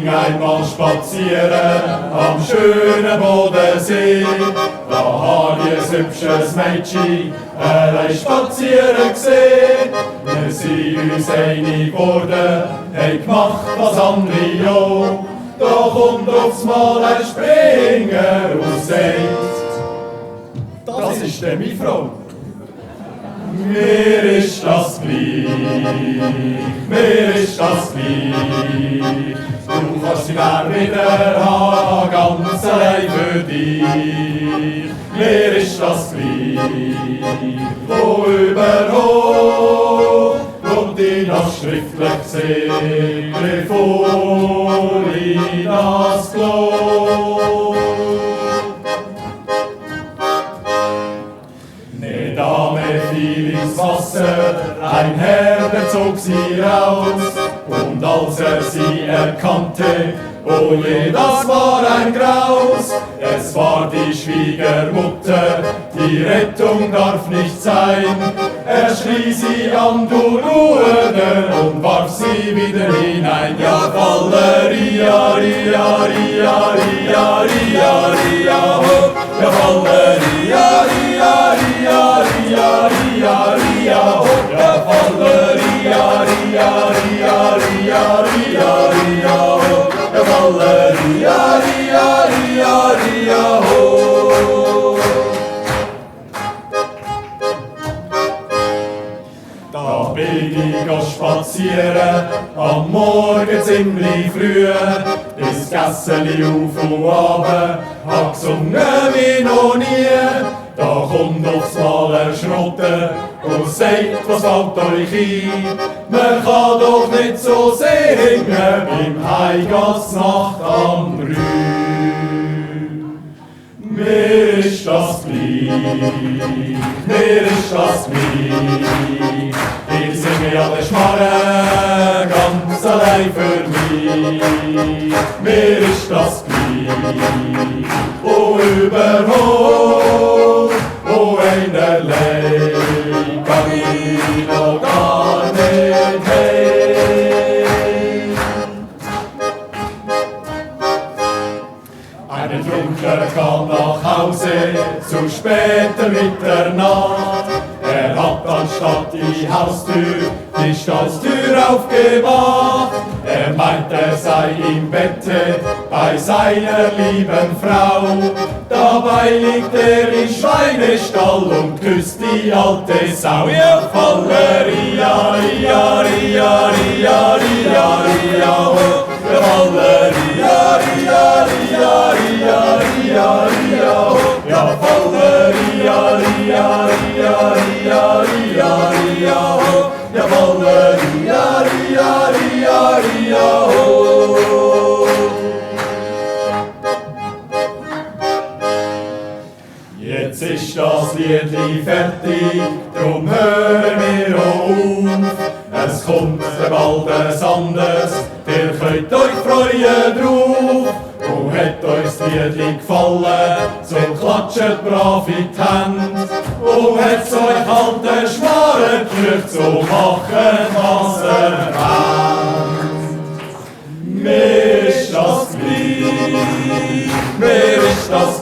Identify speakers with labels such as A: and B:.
A: ging einmal spazieren am schönen Bodensee. Da hab ich ein hübsches Mädchen spazieren gesehen. Wir sind uns einig geworden, haben gemacht, was andere auch. Da kommt aufs Mal ein Springer und sagt: Das ist denn meine Frau. Mir ist das gleich, mir ist das gleich. Du kannst sie gern wieder haben, ganz allein für dich. Mir ist das gleich, wo überall und ich noch schriftlich sehe, bevor ich das Klo. Ne Dame fiel ins Wasser, ein Herr, der zog sie raus, und als er sie erkannte, oh je, das war ein Graus. Es war die Schwiegermutter, die Rettung darf nicht sein. Er schrie sie an, du Luder, und warf sie wieder hinein. Ja, Falleria, Ria, Ria, Ria, Ria, Ria, ho. Ja, Falleria, Ria, Ria, Ria, Ria, Ria, ho. Ja, Falleria, Ria, Ria, Ria, Ria, Ria, ho. Ja, Falleria, Ria, Ria, Ria, ho. Da bin ich spazieren, am Morgen ziemlich früh, bis Gässeli auf und runter, hab gesungen wie noch nie. Da kommt aufs Mal ein Schrotter und sagt, was fällt euch ein? Man kann doch nicht so singen beim Heigatsnacht am Rhein. Mir ist das gleich, mir ist das gleich. Ich singe ja den Schmarren ganz allein für mich. Mir ist das gleich, wo überall, wo einerlei kann ich noch gar nicht heim. Ein Betrunkener kam nach Hause zu später Mitternacht. Er hat anstatt die Haustür die Stalltür aufgemacht. Er meint, er sei im Bette bei seiner lieben Frau. Dabei liegt er im Schweinestall und küsst die alte Sau. Ja, Falleria, Ria, Ria, Ria, Ria, Ria, ho. Ja, Falleria, Ria, Ria, Ria, Ria, Ria, ho. Ja, Falleria, Ria, Ria, Ria, Ria, Ria, ho. Ja, Falleria, Ria, Ria, Ria, ho. Jetzt ist das Liedli fertig, drum hören wir auf. Es kommt bald ein anderes, ihr könnt euch freuen drauf. Und hat euch das Liedli gefallen, so klatscht brav in die Hände. Und hat's euch halt den Schmarren gedrückt, so machen was ihr wollt. Mir ist das gleich, mir ist das